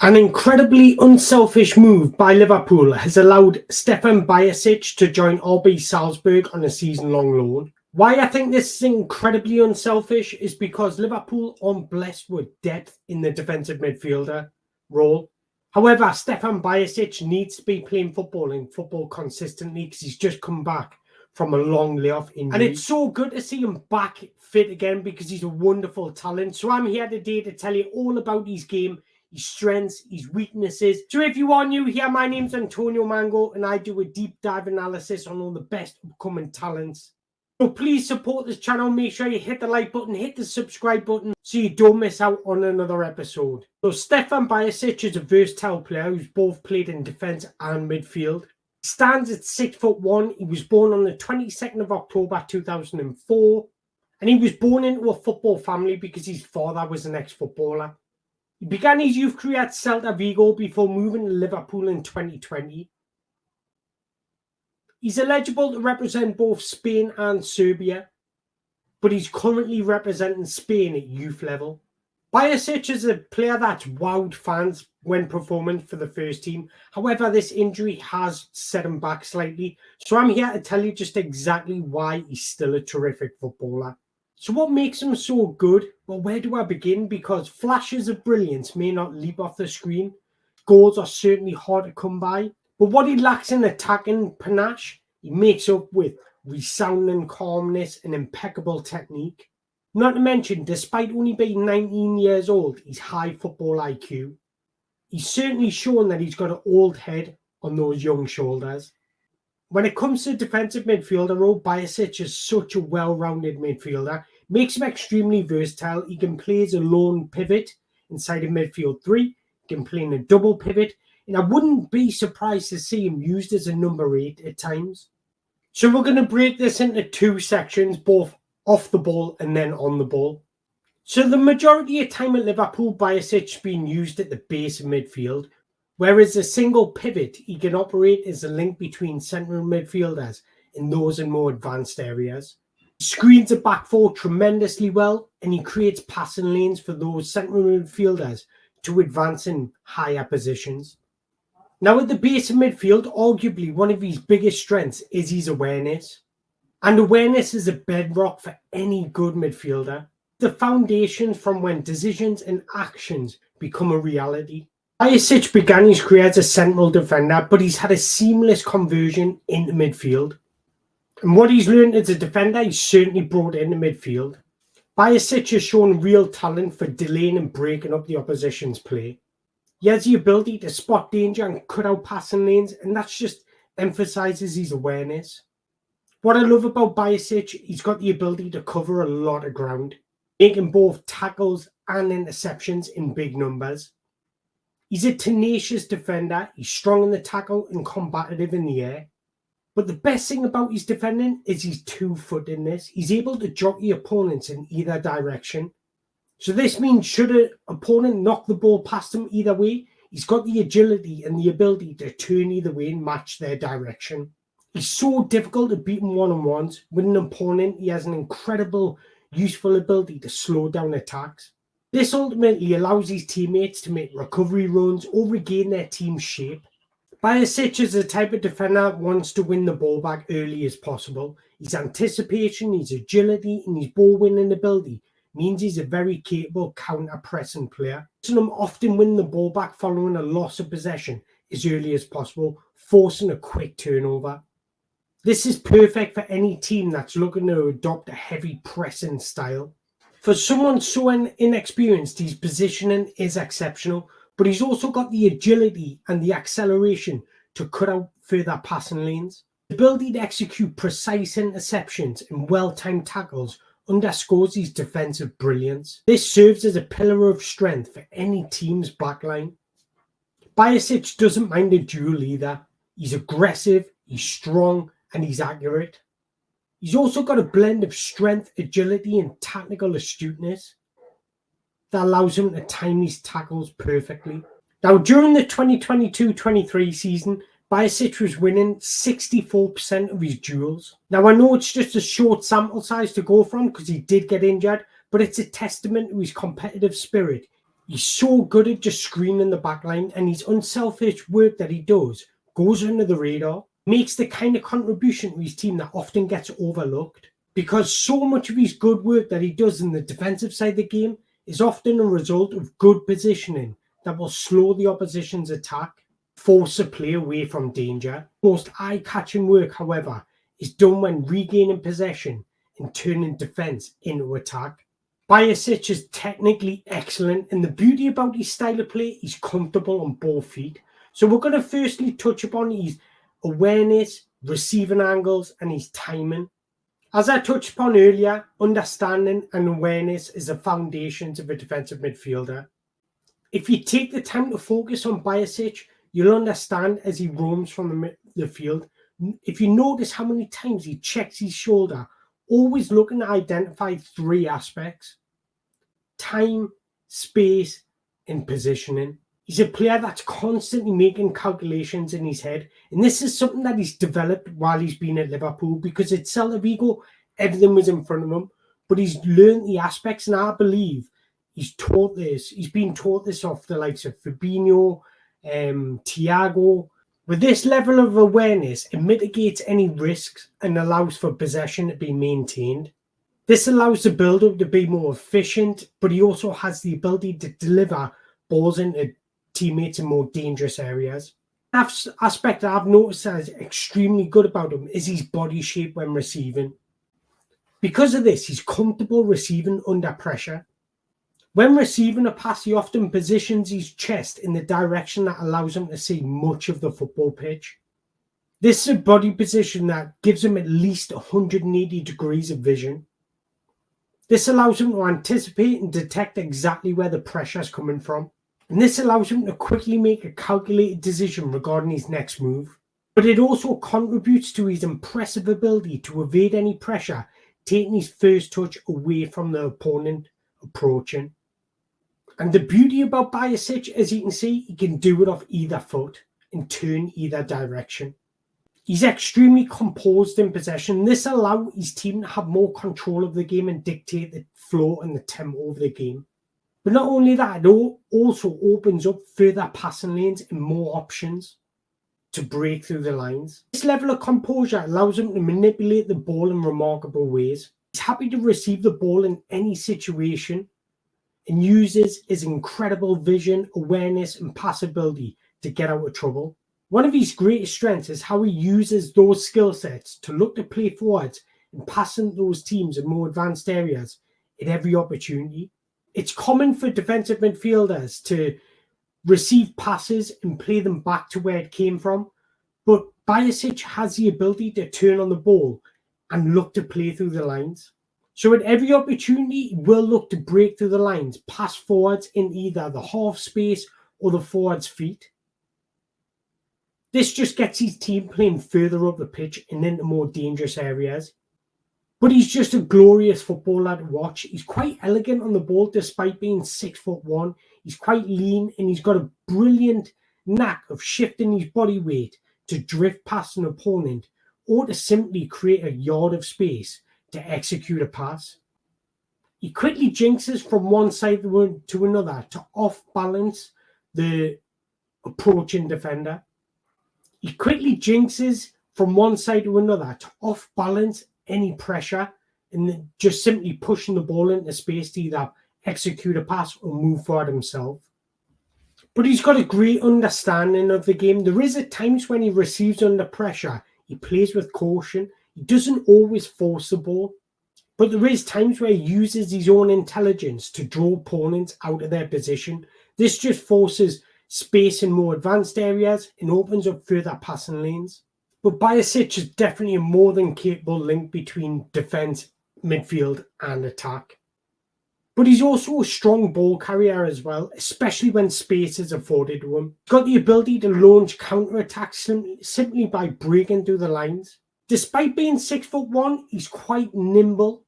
An incredibly unselfish move by Liverpool has allowed Stefan Bajčetić to join RB Salzburg on a season-long loan. Why I think this is incredibly unselfish is because Liverpool aren't blessed with depth in the defensive midfielder role. However, Stefan Bajčetić needs to be playing football consistently because he's just come back from a long layoff injury. And it's so good to see him back fit again because he's a wonderful talent. So I'm here today to tell you all about his game, his strengths, his weaknesses. So if you are new here, my name's Antonio Mango and I do a deep dive analysis on all the best upcoming talents. So please support this channel. Make sure you hit the like button, hit the subscribe button so you don't miss out on another episode. So Stefan Bajčetić is a versatile player who's both played in defence and midfield. He stands at 6'1". He was born on the 22nd of October 2004 and he was born into a football family because his father was an ex-footballer. He began his youth career at Celta Vigo before moving to Liverpool in 2020. He's eligible to represent both Spain and Serbia, but he's currently representing Spain at youth level. Bajčetić is a player that's wowed fans when performing for the first team. However, this injury has set him back slightly. So I'm here to tell you just exactly why he's still a terrific footballer. So what makes him so good? Well, where do I begin? Because flashes of brilliance may not leap off the screen. Goals are certainly hard to come by. But what he lacks in attacking panache, he makes up with resounding calmness and impeccable technique. Not to mention, despite only being 19 years old, he's high football IQ. He's certainly shown that he's got an old head on those young shoulders. When it comes to defensive midfielder role, Bajčetić is such a well-rounded midfielder. Makes him extremely versatile. He can play as a lone pivot inside of midfield 3. He can play in a double pivot. And I wouldn't be surprised to see him used as a number 8 at times. So we're going to break this into two sections, both off the ball and then on the ball. So the majority of time at Liverpool, Bajčetić is being used at the base of midfield, whereas a single pivot, he can operate as a link between central midfielders and those in more advanced areas. He screens the back four tremendously well, and he creates passing lanes for those central midfielders to advance in higher positions. Now at the base of midfield, arguably one of his biggest strengths is his awareness. And awareness is a bedrock for any good midfielder. The foundation from when decisions and actions become a reality. Bajčetić began his career as a central defender, but he's had a seamless conversion into midfield. And what he's learned as a defender, he's certainly brought into midfield. Bajčetić has shown real talent for delaying and breaking up the opposition's play. He has the ability to spot danger and cut out passing lanes, and that just emphasises his awareness. What I love about Bajčetić, he's got the ability to cover a lot of ground, making both tackles and interceptions in big numbers. He's a tenacious defender, he's strong in the tackle and combative in the air. But the best thing about his defending is his two-footedness. He's able to jockey opponents in either direction. So this means should an opponent knock the ball past him either way, he's got the agility and the ability to turn either way and match their direction. He's so difficult to beat in one-on-ones. With an opponent, he has an incredible, useful ability to slow down attacks. This ultimately allows his teammates to make recovery runs or regain their team's shape. Bajčetić is the type of defender that wants to win the ball back early as possible. His anticipation, his agility and his ball-winning ability means he's a very capable counter-pressing player. So him often win the ball back following a loss of possession as early as possible, forcing a quick turnover. This is perfect for any team that's looking to adopt a heavy pressing style. For someone so inexperienced, his positioning is exceptional, but he's also got the agility and the acceleration to cut out further passing lanes. The ability to execute precise interceptions and well-timed tackles underscores his defensive brilliance. This serves as a pillar of strength for any team's backline. Bajčetić doesn't mind a duel either. He's aggressive, he's strong, and he's accurate. He's also got a blend of strength, agility, and tactical astuteness that allows him to time his tackles perfectly. Now, during the 2022-23 season, Bajčetić was winning 64% of his duels. Now, I know it's just a short sample size to go from because he did get injured, but it's a testament to his competitive spirit, He's so good at just screening the backline, and his unselfish work that he does goes under the radar, makes the kind of contribution to his team that often gets overlooked. Because so much of his good work that he does in the defensive side of the game is often a result of good positioning that will slow the opposition's attack, force a play away from danger. Most eye-catching work, however, is done when regaining possession and turning defence into attack. Bajčetić is technically excellent, and the beauty about his style of play, he's comfortable on both feet. So we're going to firstly touch upon his awareness, receiving angles, and his timing. As I touched upon earlier, understanding and awareness is the foundations of a defensive midfielder. If you take the time to focus on Bajčetić, you'll understand as he roams from the field. If you notice how many times he checks his shoulder, always looking to identify three aspects: time, space, and positioning. He's a player that's constantly making calculations in his head, and this is something that he's developed while he's been at Liverpool, because at Celta Vigo, everything was in front of him, but he's learned the aspects, and I believe he's been taught this off the likes of Fabinho, Thiago. With this level of awareness, it mitigates any risks and allows for possession to be maintained. This allows the build-up to be more efficient, but he also has the ability to deliver balls into teammates in more dangerous areas. The aspect that I've noticed that is extremely good about him is his body shape when receiving. Because of this, he's comfortable receiving under pressure. When receiving a pass, he often positions his chest in the direction that allows him to see much of the football pitch. This is a body position that gives him at least 180 degrees of vision. This allows him to anticipate and detect exactly where the pressure is coming from. And this allows him to quickly make a calculated decision regarding his next move. But it also contributes to his impressive ability to evade any pressure, taking his first touch away from the opponent approaching. And the beauty about Bajčetić, as you can see, he can do it off either foot and turn either direction. He's extremely composed in possession. This allows his team to have more control of the game and dictate the flow and the tempo of the game. But not only that, it also opens up further passing lanes and more options to break through the lines. This level of composure allows him to manipulate the ball in remarkable ways. He's happy to receive the ball in any situation and uses his incredible vision, awareness, and passability to get out of trouble. One of his greatest strengths is how he uses those skill sets to look to play forwards and pass into those teams in more advanced areas at every opportunity. It's common for defensive midfielders to receive passes and play them back to where it came from, but Bajčetić has the ability to turn on the ball and look to play through the lines. So at every opportunity, he will look to break through the lines, pass forwards in either the half space or the forward's feet. This just gets his team playing further up the pitch and into more dangerous areas. But he's just a glorious footballer to watch. He's quite elegant on the ball despite being 6'1". He's quite lean, and he's got a brilliant knack of shifting his body weight to drift past an opponent or to simply create a yard of space to execute a pass. He quickly jinxes from one side to another to off-balance the approaching defender. He quickly jinxes from one side to another to off-balance any pressure and then just simply pushing the ball into space to either execute a pass or move forward himself. But he's got a great understanding of the game. There is at times when he receives under pressure, he plays with caution. He doesn't always force the ball, but there is times where he uses his own intelligence to draw opponents out of their position. This just forces space in more advanced areas and opens up further passing lanes. But Bajčetić is definitely a more than capable link between defence, midfield and attack. But he's also a strong ball carrier as well, especially when space is afforded to him. He's got the ability to launch counter-attacks simply by breaking through the lines. Despite being 6'1", he's quite nimble,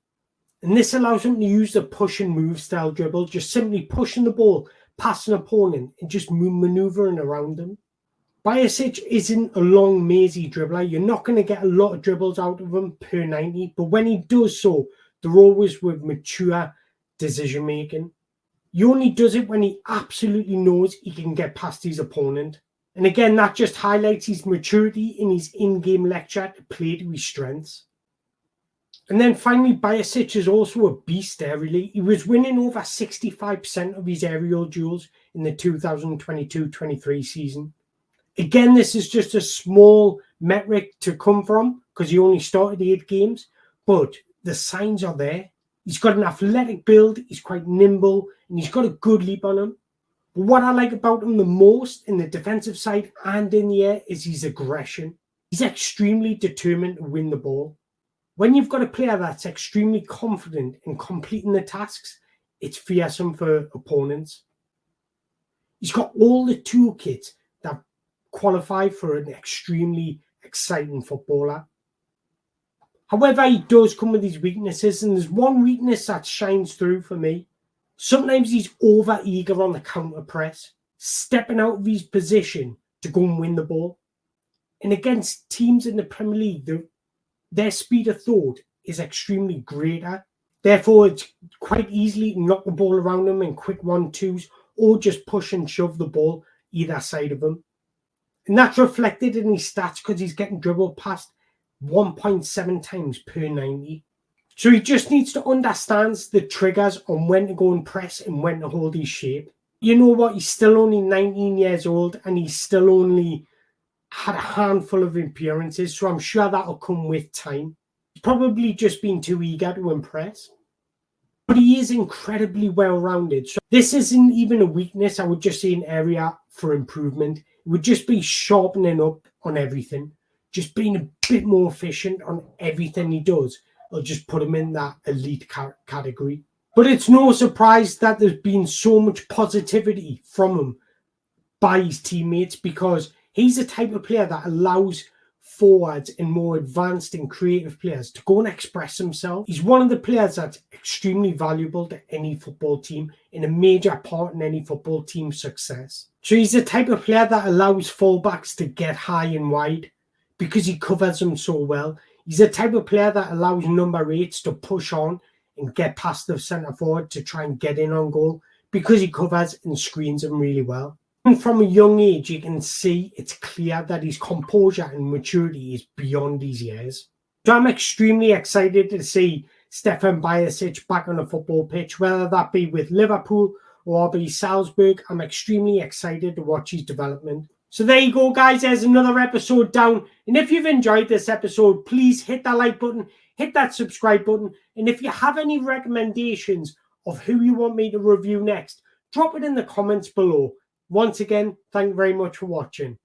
and this allows him to use the push and move style dribble, just simply pushing the ball past an opponent and just manoeuvring around him. Bajčetić isn't a long, mazy dribbler. You're not going to get a lot of dribbles out of him per 90, but when he does so, they're always with mature decision-making. He only does it when he absolutely knows he can get past his opponent. And again, that just highlights his maturity in his in-game lecture to play to his strengths. And then finally, Bajčetić is also a beast aerially. He was winning over 65% of his aerial duels in the 2022-23 season. Again, this is just a small metric to come from because he only started 8 games, but the signs are there. He's got an athletic build, he's quite nimble, and he's got a good leap on him. But what I like about him the most in the defensive side and in the air is his aggression. He's extremely determined to win the ball. When you've got a player that's extremely confident in completing the tasks, it's fearsome for opponents. He's got all the toolkits that qualify for an extremely exciting footballer. However, he does come with his weaknesses, and there's one weakness that shines through for me. Sometimes he's over-eager on the counter-press, stepping out of his position to go and win the ball. And against teams in the Premier League, their speed of thought is extremely greater. Therefore, it's quite easy to knock the ball around them in quick 1-2s or just push and shove the ball either side of him. And that's reflected in his stats because he's getting dribbled past 1.7 times per 90. So he just needs to understand the triggers on when to go and press and when to hold his shape. You know what? He's still only 19 years old and he's still only had a handful of appearances. So I'm sure that'll come with time. He's probably just been too eager to impress. But he is incredibly well-rounded. So this isn't even a weakness. I would just say an area for improvement. It would just be sharpening up on everything. Just being a bit more efficient on everything he does. I'll just put him in that elite category. But it's no surprise that there's been so much positivity from him by his teammates because he's the type of player that allows forwards and more advanced and creative players to go and express themselves. He's one of the players that's extremely valuable to any football team and a major part in any football team's success. So he's the type of player that allows fullbacks to get high and wide because he covers them so well. He's the type of player that allows number 8s to push on and get past the centre forward to try and get in on goal because he covers and screens them really well. And from a young age, you can see it's clear that his composure and maturity is beyond his years. So I'm extremely excited to see Stefan Bajčetić back on a football pitch, whether that be with Liverpool or RB Salzburg. I'm extremely excited to watch his development. So there you go, guys. There's another episode down. And if you've enjoyed this episode, please hit that like button, hit that subscribe button. And if you have any recommendations of who you want me to review next, drop it in the comments below. Once again, thank you very much for watching.